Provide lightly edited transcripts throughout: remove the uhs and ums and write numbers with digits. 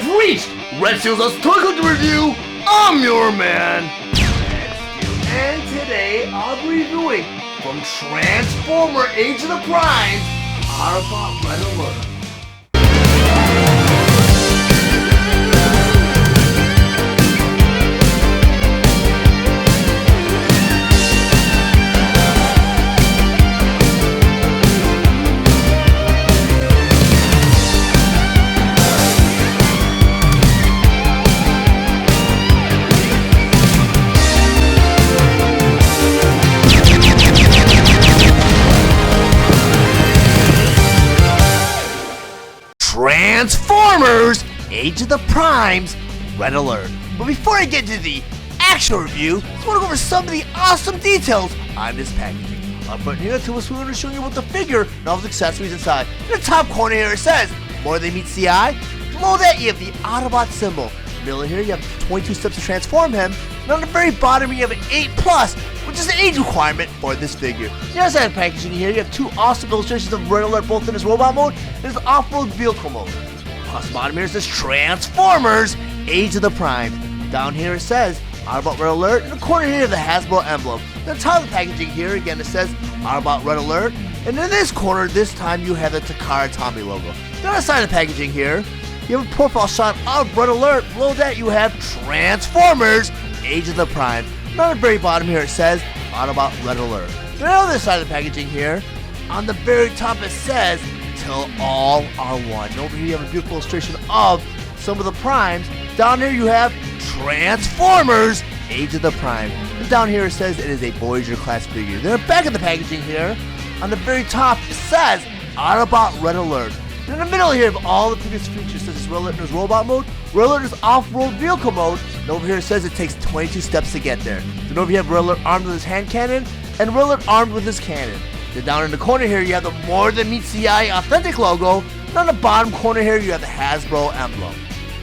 have reached Red Steele's Toy Review. I'm your man, Red Steele, and today I'll be reviewing from Transformer Age of the Primes, Autobot Red Alert. Transformers Age of the Primes Red Alert. But before I get to the actual review, I just want to go over some of the awesome details on this packaging. Up front here, we're going to show you what the figure and all the accessories inside. In the top corner here it says, more than meets the eye. Below that you have the Autobot symbol. In the middle here you have 22 steps to transform him. And on the very bottom you have an 8+, which is an age requirement for this figure. The other side of the packaging here, you have two awesome illustrations of Red Alert, both in his robot mode and his off-road vehicle mode. Across the bottom here it says Transformers Age of the Primes. Down here it says Autobot Red Alert. In the corner here the Hasbro emblem. At the top of the packaging here again it says Autobot Red Alert. And in this corner this time you have the Takara Tommy logo. The other side of the packaging here you have a profile shot of Red Alert. Below that you have Transformers Age of the Prime. And on the very bottom here it says Autobot Red Alert. And on the other side of the packaging here, on the very top it says Till All Are One. And over here you have a beautiful illustration of some of the primes. Down here you have Transformers Age of the Prime. And down here it says it is a Voyager class figure. Then back of the packaging here, on the very top it says Autobot Red Alert. And in the middle here of all the previous features such as Red Alert in his robot mode, Red Alert is off-road vehicle mode, and over here it says it takes 22 steps to get there. Then over here you have Red Alert armed with his hand cannon, and Red Alert armed with his cannon. Then down in the corner here you have the More Than Meets the Eye authentic logo, and on the bottom corner here you have the Hasbro emblem.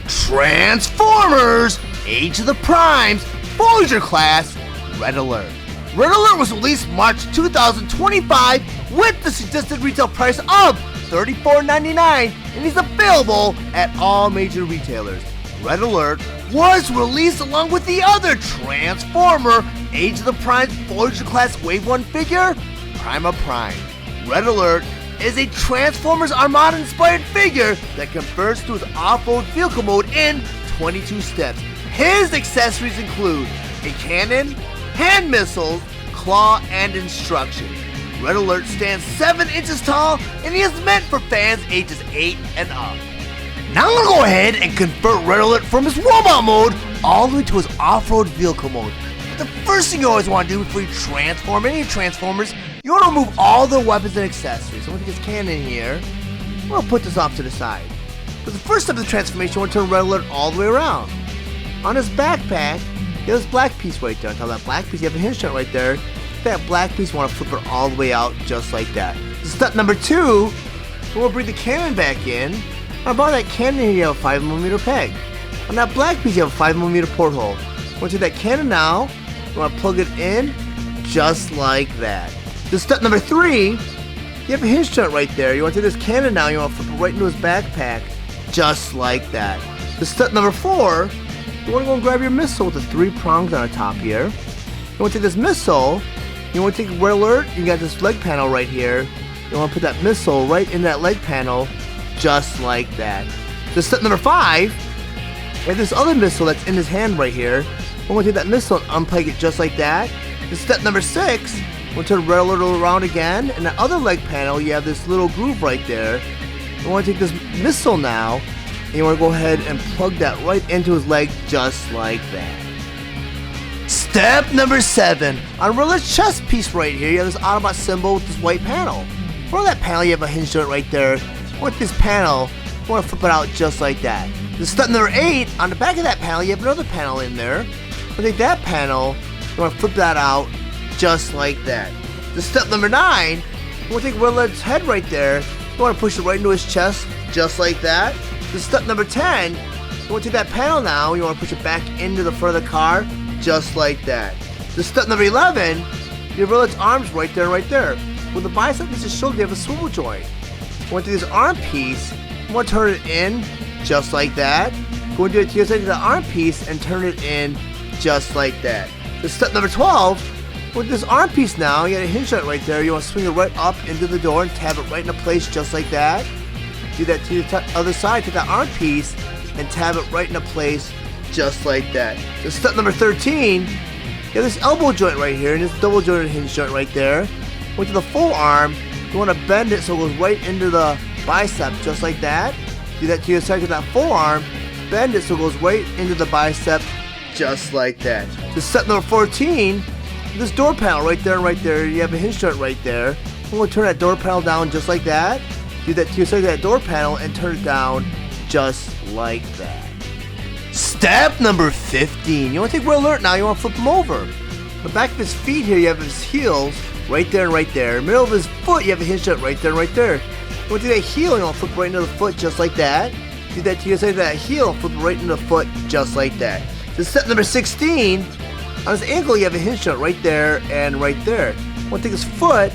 Transformers Age of the Primes Voyager class Red Alert. Red Alert was released March 2025 with the suggested retail price of $34.99 and is available at all major retailers. Red Alert was released along with the other Transformer Age of the Primes Voyager class Wave 1 figure, Prima Prime. Red Alert is a Transformers Armada inspired figure that converts to his off-road vehicle mode in 22 steps. His accessories include a cannon, hand missiles, claw, and instruction. Red Alert stands 7 inches tall and he is meant for fans ages 8 and up. Now I'm going to go ahead and convert Red Alert from his robot mode all the way to his off-road vehicle mode. But the first thing you always want to do before you transform any Transformers, you want to remove all their weapons and accessories. So I'm going to take this cannon here. I'm going to put this off to the side. But the first step of the transformation, you want to turn Red Alert all the way around. On his backpack, you have this black piece right there. On top of that black piece, you have a hinge joint right there. That black piece, you want to flip it all the way out just like that. So step number 2, we'll bring the cannon back in. On the bottom of that cannon here, you have a 5mm peg. On that black piece, you have a 5mm porthole. You want to take that cannon now, you want to plug it in just like that. So step number 3, you have a hinge joint right there. You want to take this cannon now, you want to flip it right into his backpack just like that. So step number 4, you want to go and grab your missile with the 3 prongs on the top here. You want to take this missile. You want to take Red Alert, you got this leg panel right here. You want to put that missile right in that leg panel, just like that. So step number 5, you have this other missile that's in his hand right here. You want to take that missile and unplug it just like that. So step number 6, you want to turn Red Alert around again. In that other leg panel, you have this little groove right there. You want to take this missile now, and you want to go ahead and plug that right into his leg, just like that. Step number 7. On Red Alert's chest piece right here, you have this Autobot symbol with this white panel. For that panel, you have a hinge joint right there. With this panel, you want to flip it out just like that. Then step number 8, on the back of that panel, you have another panel in there. You take that panel, you want to flip that out just like that. Then step number 9, you want to take Red Alert's head right there. You want to push it right into his chest just like that. Then step number 10, you want to take that panel now, you want to push it back into the front of the car just like that. Then step number 11, you have Red Alert's arms right there. With the bicep and his shoulder, you have a swivel joint. You want to do this arm piece, you want to turn it in just like that. We'll do it to your side to the arm piece and turn it in just like that. So step number 12, with this arm piece now, you got a hinge nut right there. You want to swing it right up into the door and tab it right into place just like that. Do that to the other side, take that arm piece and tab it right into place just like that. So step number 13, you have this elbow joint right here and this double jointed hinge joint right there. Went to the forearm, you want to bend it so it goes right into the bicep just like that. Do that to your side to that forearm, bend it so it goes right into the bicep just like that. So step number 14, this door panel right there and right there, you have a hinge joint right there. I'm going to turn that door panel down just like that. Do that to your side to that door panel and turn it down just like that. Step number 15, you want to take Red Alert now, you want to flip him over. The back of his feet here, you have his heels right there and right there. Middle of his foot, you have a hinge joint right there and right there. You want to do that heel, you want to flip right into the foot just like that. Do that to your side to that heel, flip right into the foot just like that. So step number 16, on his ankle you have a hinge joint right there and right there. You want to take his foot,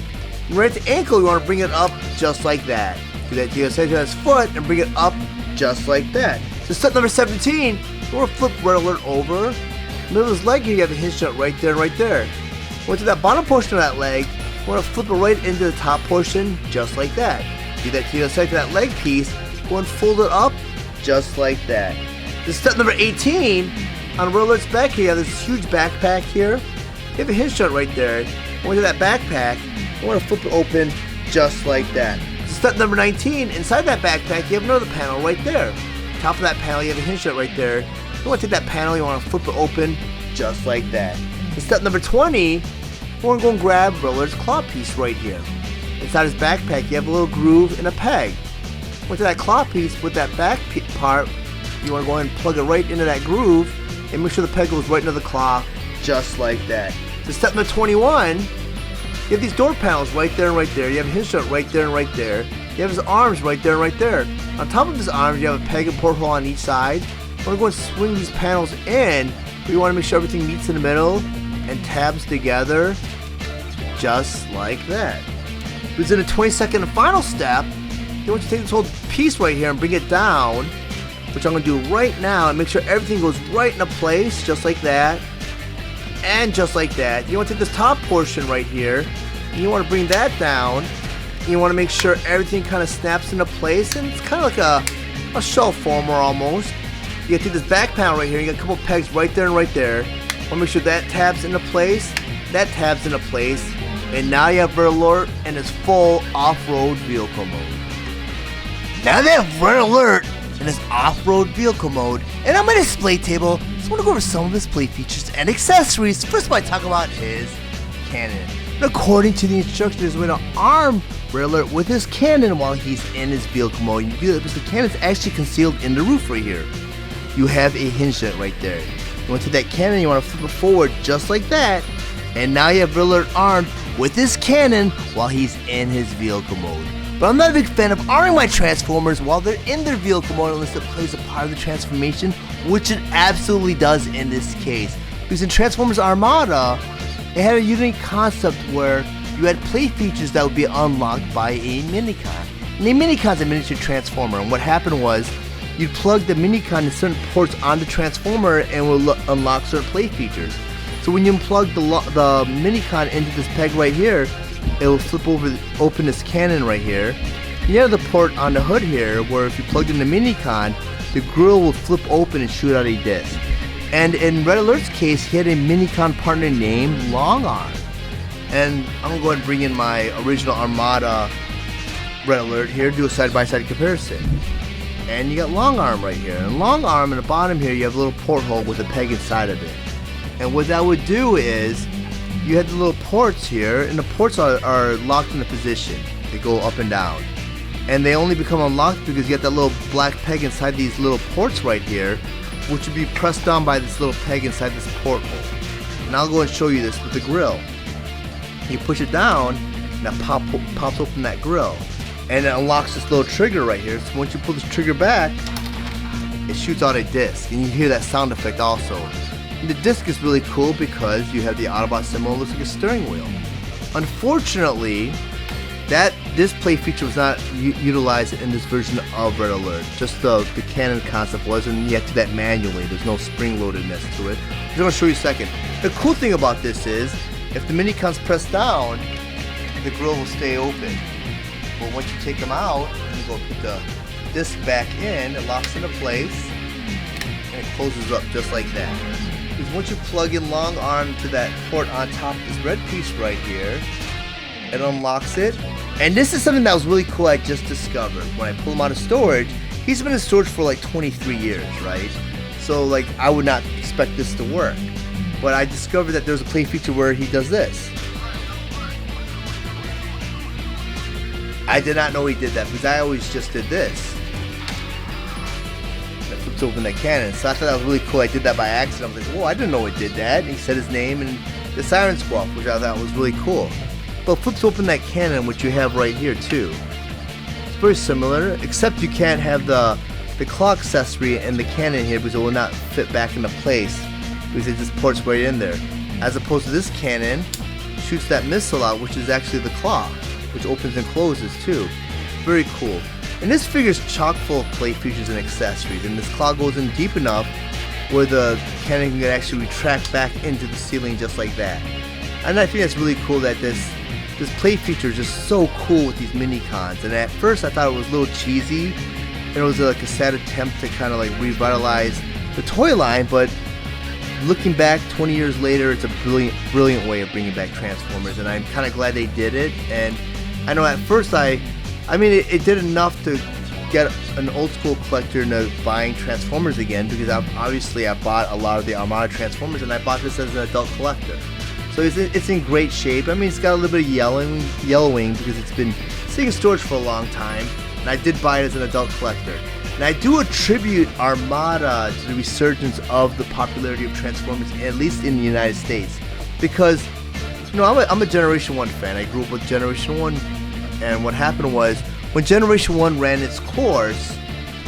and right at the ankle you want to bring it up just like that. Do that to your side to his foot and bring it up just like that. So step number 17, you want to flip Red Alert over. Middle of his leg here you have a hinge joint right there and right there. You want to that bottom portion of that leg, you want to flip it right into the top portion just like that. Do that to the side to that leg piece, go and fold it up just like that. This step number 18, on Red Alert's back here, you have this huge backpack here. You have a hinge joint right there. Going to that backpack, you want to flip it open just like that. So step number 19, inside that backpack, you have another panel right there. Top of that panel, you have a hinge joint right there. You want to take that panel, you want to flip it open just like that. So step number 20, you want to go and grab Red Alert's claw piece right here. Inside his backpack, you have a little groove and a peg. Went to that claw piece with that back part, you want to go ahead and plug it right into that groove and make sure the peg goes right into the claw just like that. So step number 21, you have these door panels right there and right there. You have a hinge joint right there and right there. You have his arms right there and right there. On top of his arms, you have a peg and porthole on each side. You want to go and swing these panels in, but you want to make sure everything meets in the middle and tabs together just like that. But in the 22nd and final step, you want to take this whole piece right here and bring it down, which I'm going to do right now, and make sure everything goes right into place just like that and just like that. You want to take this top portion right here and you want to bring that down. You want to make sure everything kind of snaps into place, and it's kind of like a shell former almost. You got to take this back panel right here, you got a couple pegs right there and right there. Want to make sure that tabs into place, that tabs into place, and now you have Red Alert and his full off-road vehicle mode. Now they have Red Alert in his off-road vehicle mode, and on my display table, I just want to go over some of his play features and accessories. First of all, I talk about his cannon. And according to the instructions, there's a way to arm Red Alert with his cannon while he's in his vehicle mode. You do that because the cannon's actually concealed in the roof right here. You have a hinge joint right there. You want to take that cannon, you want to flip it forward just like that, and now you have Red Alert armed with his cannon while he's in his vehicle mode. But I'm not a big fan of arming my Transformers while they're in their vehicle mode unless it plays a part of the transformation, which it absolutely does in this case. Because in Transformers Armada, it had a unique concept where you had play features that would be unlocked by a minicon. And a minicon's a miniature Transformer, and what happened was you'd plug the minicon in certain ports on the Transformer and it will unlock certain play features. So when you unplug the minicon into this peg right here, it will flip open this cannon right here. You have the port on the hood here where if you plugged in the minicon, the grill will flip open and shoot out a disc. And in Red Alert's case, he had a minicon partner named Longarm. And I'm going to go ahead and bring in my original Armada Red Alert here, do a side-by-side comparison. And you got Longarm right here. And Longarm in the bottom here, you have a little porthole with a peg inside of it. And what that would do is, you had the little ports here, and the ports are locked in a position. They go up and down. And they only become unlocked because you got that little black peg inside these little ports right here, which would be pressed down by this little peg inside this porthole. And I'll go and show you this with the grill. You push it down, and that pops open that grill. And it unlocks this little trigger right here. So once you pull this trigger back, it shoots out a disc. And you hear that sound effect also. And the disc is really cool because you have the Autobot symbol, it looks like a steering wheel. Unfortunately, this play feature was not utilized in this version of Red Alert. Just the cannon concept was, and you have to do that manually. There's no spring-loadedness to it. I'm going to show you a second. The cool thing about this is, if the mini-cons press down, the grill will stay open. But once you take them out, and you go put the disc back in, it locks into place, and it closes up just like that. Because once you plug in long arm to that port on top of this red piece right here, it unlocks it. And this is something that was really cool I just discovered. When I pull him out of storage, he's been in storage for like 23 years, right? So like I would not expect this to work. But I discovered that there's a play feature where he does this. I did not know he did that because I always just did this. It flips open that cannon. So I thought that was really cool. I did that by accident. I was like, whoa, I didn't know it did that. And he said his name and the siren squawk, which I thought was really cool. But it flips open that cannon, which you have right here too. It's very similar, except you can't have the claw accessory and the cannon here because it will not fit back into place because it just ports right in there. As opposed to this cannon, shoots that missile out, which is actually the claw, which opens and closes too. Very cool. And this figure is chock full of play features and accessories, and this claw goes in deep enough where the cannon can actually retract back into the ceiling just like that. And I think that's really cool that this play feature is just so cool with these mini-cons. And at first I thought it was a little cheesy, and it was like a sad attempt to kind of like revitalize the toy line, but looking back 20 years later, it's a brilliant way of bringing back Transformers, and I'm kind of glad they did it. And I know at first I mean it did enough to get an old school collector into buying Transformers again, because obviously I bought a lot of the Armada Transformers, and I bought this as an adult collector. So it's in great shape. I mean, it's got a little bit of yellowing because it's been sitting in storage for a long time, and I did buy it as an adult collector. And I do attribute Armada to the resurgence of the popularity of Transformers, at least in the United States, because you know I'm a Generation 1 fan. I grew up with Generation 1, and what happened was when Generation 1 ran its course,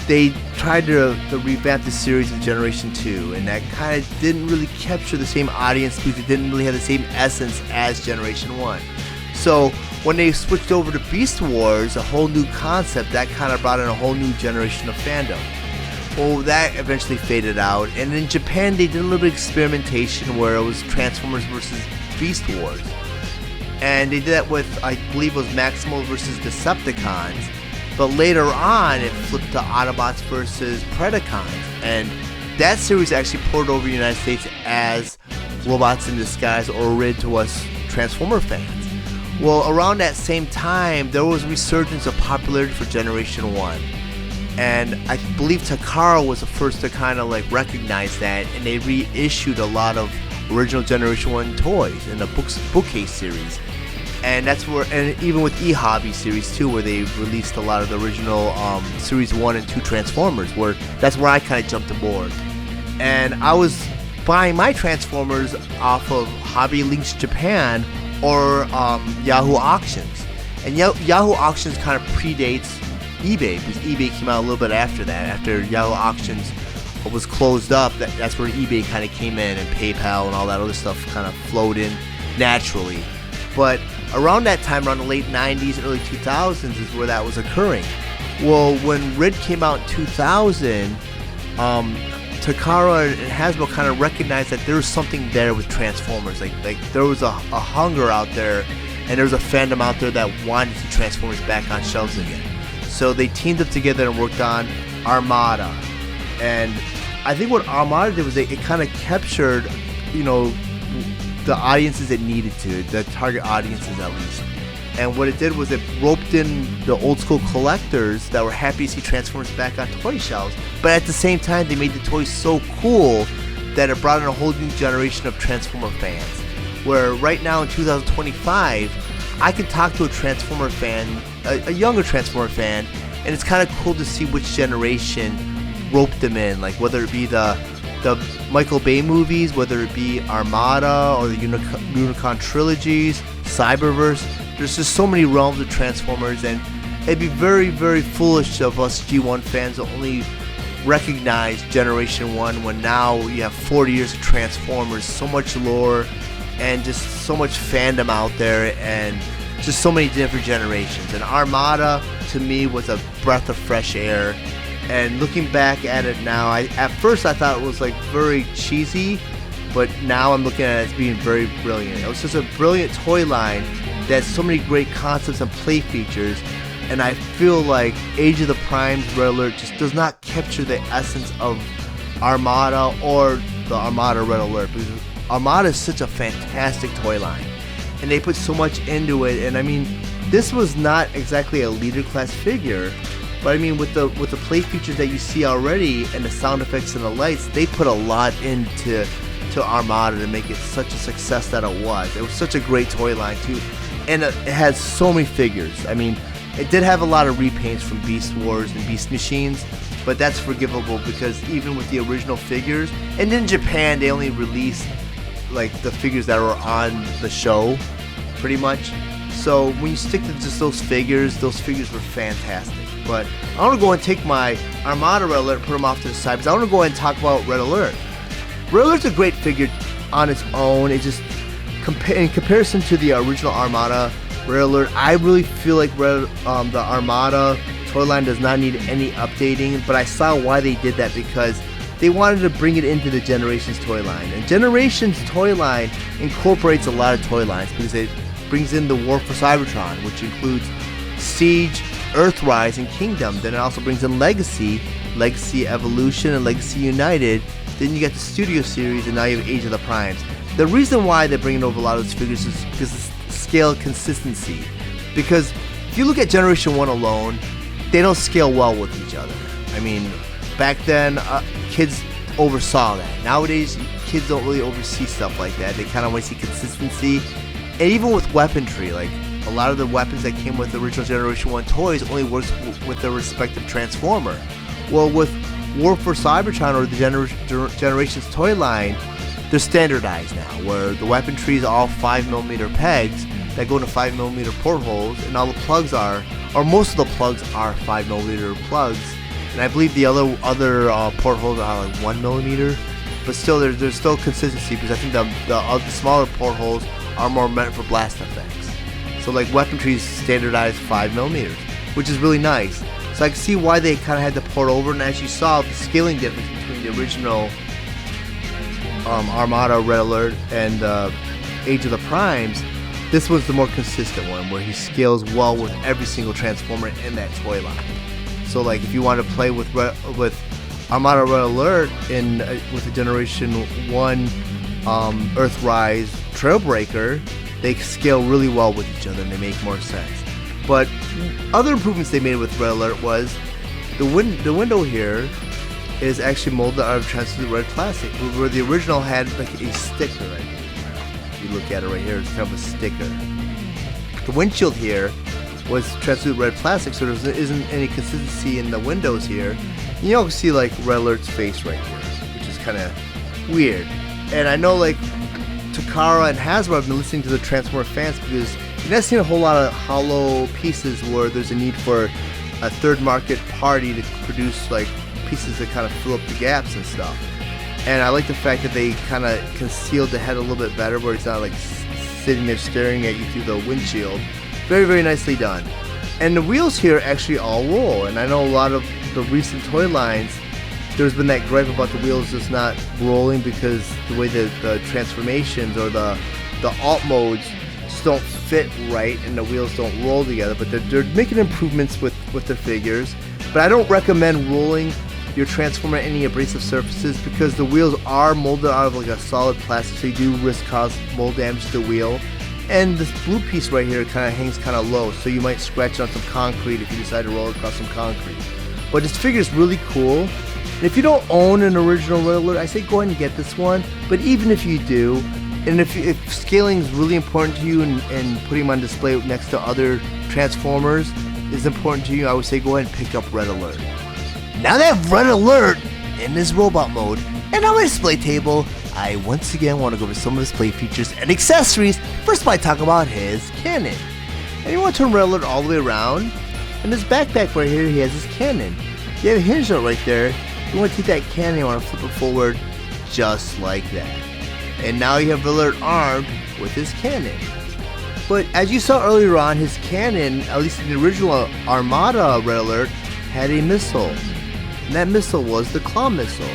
they tried to revamp the series of Generation 2, and that kind of didn't really capture the same audience because it didn't really have the same essence as Generation 1. So when they switched over to Beast Wars, a whole new concept, that kind of brought in a whole new generation of fandom. Well, that eventually faded out, and in Japan they did a little bit of experimentation where it was Transformers versus Beast Wars. And they did that with, I believe it was Maximals versus Decepticons. But later on, it flipped to Autobots versus Predacons, and that series actually poured over the United States as Robots in Disguise, or Rid to us Transformer fans. Well, around that same time, there was a resurgence of popularity for Generation 1, and I believe Takara was the first to kind of like recognize that, and they reissued a lot of original Generation 1 toys in the bookcase series. And that's where, and even with eHobby series too, where they released a lot of the original series 1 and 2 Transformers, where that's where I kind of jumped aboard. And I was buying my Transformers off of Hobby Links Japan or Yahoo Auctions. And Yahoo Auctions kind of predates eBay, because eBay came out a little bit after that. After Yahoo Auctions was closed up, that's where eBay kind of came in, and PayPal and all that other stuff kind of flowed in naturally. But around that time, around the late 90s, early 2000s is where that was occurring. Well, when Rid came out in 2000, Takara and Hasbro kind of recognized that there was something there with Transformers. Like there was a hunger out there, and there was a fandom out there that wanted to see Transformers back on shelves again. So they teamed up together and worked on Armada. And I think what Armada did was it kind of captured, you know, the audiences it needed to, the target audiences at least. And what it did was it roped in the old school collectors that were happy to see Transformers back on toy shelves, but at the same time they made the toys so cool that it brought in a whole new generation of Transformer fans. Where right now in 2025, I can talk to a Transformer fan, a younger Transformer fan, and it's kind of cool to see which generation roped them in, like whether it be the Michael Bay movies, whether it be Armada or the Unicron trilogies, Cyberverse. There's just so many realms of Transformers, and it'd be very, very foolish of us G1 fans to only recognize Generation 1 when now you have 40 years of Transformers, so much lore, and just so much fandom out there. And just so many different generations. And Armada to me was a breath of fresh air. And looking back at it now, at first I thought it was like very cheesy, but now I'm looking at it as being very brilliant. It was just a brilliant toy line that has so many great concepts and play features. And I feel like Age of the Primes Red Alert just does not capture the essence of Armada or the Armada Red Alert, because Armada is such a fantastic toy line, and they put so much into it. And I mean, this was not exactly a leader class figure, but I mean, with the play features that you see already and the sound effects and the lights, they put a lot into Armada to make it such a success that it was. It was such a great toy line too, and it has so many figures. I mean, it did have a lot of repaints from Beast Wars and Beast Machines, but that's forgivable because even with the original figures, and in Japan they only released like the figures that were on the show, pretty much. So when you stick to just those figures were fantastic. But I want to go and take my Armada Red Alert and put them off to the side, because I want to go ahead and talk about Red Alert. Red Alert's a great figure on its own. It just, in comparison to the original Armada Red Alert, I really feel like the Armada toy line does not need any updating, but I saw why they did that, because they wanted to bring it into the Generations toy line. And Generations toy line incorporates a lot of toy lines because it brings in the War for Cybertron, which includes Siege, Earthrise, and Kingdom. Then it also brings in Legacy, Legacy Evolution, and Legacy United. Then you get the Studio Series, and now you have Age of the Primes. The reason why they're bringing over a lot of those figures is because of scale consistency. Because if you look at Generation 1 alone, they don't scale well with each other. I mean, back then, kids oversaw that. Nowadays, kids don't really oversee stuff like that. They kind of want to see consistency. And even with weaponry, like a lot of the weapons that came with the original Generation 1 toys only works with their respective Transformer. Well, with War for Cybertron or the Generations toy line, they're standardized now, where the weaponry is all 5mm pegs that go into 5mm portholes, and all the plugs are, or most of the plugs are 5mm plugs, and I believe the other portholes are like 1mm, but still there's still consistency, because I think the smaller portholes are more meant for blast effects. So like weaponry is standardized 5mm, which is really nice. So I can see why they kind of had to port over, and as you saw, the scaling difference between the original Armada Red Alert and Age of the Primes, this was the more consistent one, where he scales well with every single Transformer in that toy line. So like if you want to play with Armada Red Alert with the Generation 1 Earthrise Trailbreaker, they scale really well with each other and they make more sense. But other improvements they made with Red Alert was the window here is actually molded out of translucent red plastic, where the original had like a sticker right here. If you look at it right here, it's kind of a sticker. The windshield here was translucent red plastic, so there isn't any consistency in the windows here. You can see like Red Alert's face right here, which is kind of weird. And I know like Takara and Hasbro have been listening to the Transformer fans, because you're not seeing a whole lot of hollow pieces where there's a need for a third market party to produce like pieces that kind of fill up the gaps and stuff. And I like the fact that they kind of concealed the head a little bit better, where it's not like sitting there staring at you through the windshield. Very, very nicely done. And the wheels here actually all roll, and I know a lot of the recent toy lines, there's been that gripe about the wheels just not rolling because the way the transformations or the alt modes just don't fit right and the wheels don't roll together. But they're making improvements with their figures. But I don't recommend rolling your Transformer any abrasive surfaces, because the wheels are molded out of like a solid plastic, so you do risk cause mold damage to the wheel. And this blue piece right here kind of hangs kind of low, so you might scratch on some concrete if you decide to roll across some concrete. But this figure is really cool. And if you don't own an original Red Alert, I say go ahead and get this one. But even if you do, and if scaling is really important to you and putting them on display next to other Transformers is important to you, I would say go ahead and pick up Red Alert. Now that I have Red Alert in this robot mode and on my display table, I once again want to go over some of his play features and accessories. First, I talk about his cannon. And you want to turn Red Alert all the way around, and this backpack right here, he has his cannon. You have a hinge note right there. You want to take that cannon, you want to flip it forward just like that. And now you have Red Alert armed with his cannon. But as you saw earlier on, his cannon, at least in the original Armada Red Alert, had a missile. And that missile was the claw missile.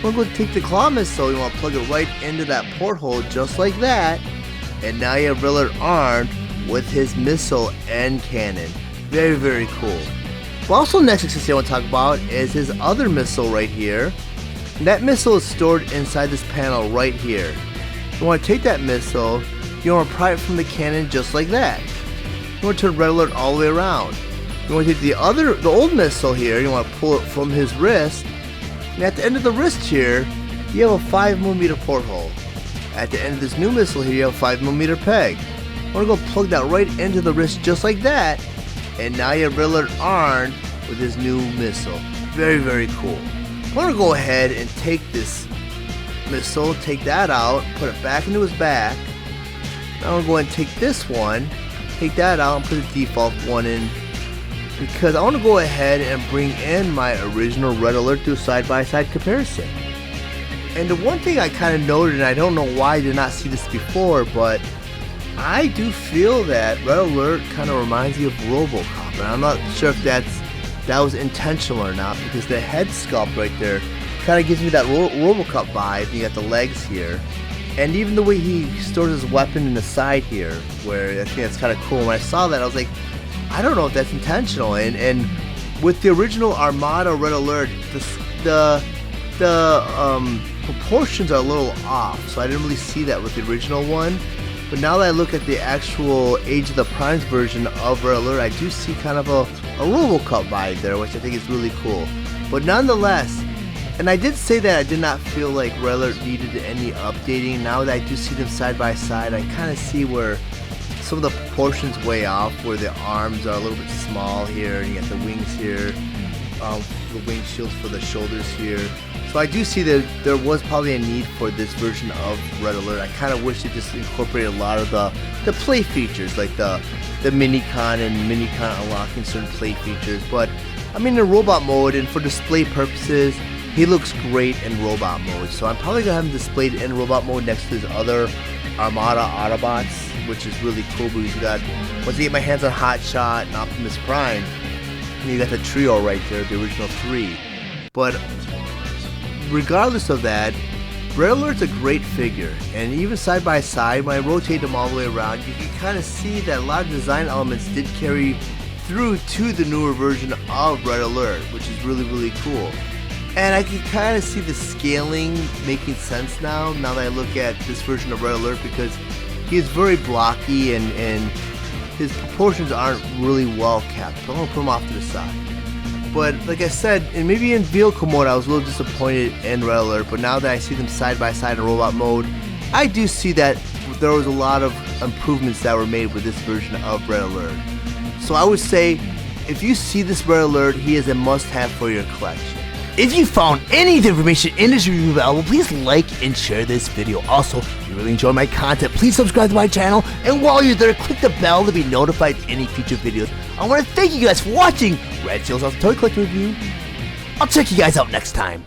We're going to take the claw missile, you want to plug it right into that porthole just like that. And now you have Red Alert armed with his missile and cannon. Very, very cool. But also next accessory I want to talk about is his other missile right here. And that missile is stored inside this panel right here. You want to take that missile, you want to pry it from the cannon just like that. You want to turn Red Alert all the way around. You want to take the old missile here, you want to pull it from his wrist. And at the end of the wrist here, you have a 5mm porthole. At the end of this new missile here, you have a 5mm peg. I'm going to go plug that right into the wrist just like that. And now you have Red Alert armed with his new missile. Very, very cool. I'm going to go ahead and take this missile, take that out, put it back into his back. Now I'm going to take this one, take that out and put the default one in. Because I want to go ahead and bring in my original Red Alert to a side-by-side comparison. And the one thing I kind of noted, and I don't know why I did not see this before, but I do feel that Red Alert kind of reminds me of RoboCop. And I'm not sure if that was intentional or not, because the head sculpt right there kind of gives me that RoboCop vibe. You got the legs here. And even the way he stores his weapon in the side here, where I think that's kind of cool. When I saw that, I was like, I don't know if that's intentional. And with the original Armada Red Alert, the proportions are a little off, so I didn't really see that with the original one. But now that I look at the actual Age of the Primes version of Red Alert, I do see kind of a RoboCop vibe there, which I think is really cool. But nonetheless, and I did say that I did not feel like Red Alert needed any updating. Now that I do see them side by side, I kind of see where some of the proportions way off, where the arms are a little bit small here, and you got the wings here, the wing shields for the shoulders here. So I do see that there was probably a need for this version of Red Alert. I kind of wish they just incorporated a lot of the play features, like the minicon and minicon unlocking certain play features. But I mean, in robot mode and for display purposes, he looks great in robot mode. So I'm probably gonna have him displayed in robot mode next to his other Armada Autobots, which is really cool because you got, once I get my hands on Hotshot and Optimus Prime, and you got the trio right there, the original three. But regardless of that, Red Alert's a great figure, and even side by side, when I rotate them all the way around, you can kind of see that a lot of design elements did carry through to the newer version of Red Alert, which is really, really cool. And I can kind of see the scaling making sense now that I look at this version of Red Alert, because he is very blocky and his proportions aren't really well kept. So I'm going to put him off to the side. But like I said, and maybe in vehicle mode I was a little disappointed in Red Alert, but now that I see them side by side in robot mode, I do see that there was a lot of improvements that were made with this version of Red Alert. So I would say, if you see this Red Alert, he is a must-have for your collection. If you found any of the information in this review valuable, please like and share this video. Also, if you really enjoy my content, please subscribe to my channel, and while you're there, click the bell to be notified of any future videos. I want to thank you guys for watching Red Steele's Awesome Toy Collector Review. I'll check you guys out next time.